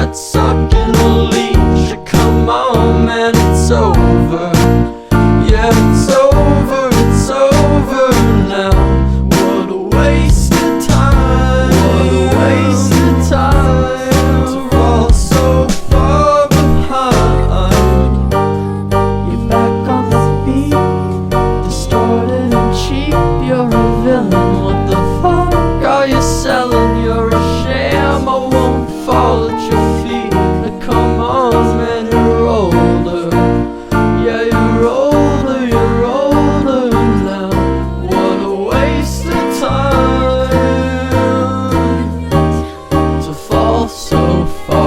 start sucking the leash. Come on, man, it's over. Yeah, it's over, it's over now. What a waste of time. What a waste of time to fall so far behind. You're back on the beat, distorted and cheap. You're a villain. What the fuck are you selling? You're a sham. I won't fall at your feet. Now come on, man, you're older. Yeah, you're older, you're older now. What a waste of time to fall so far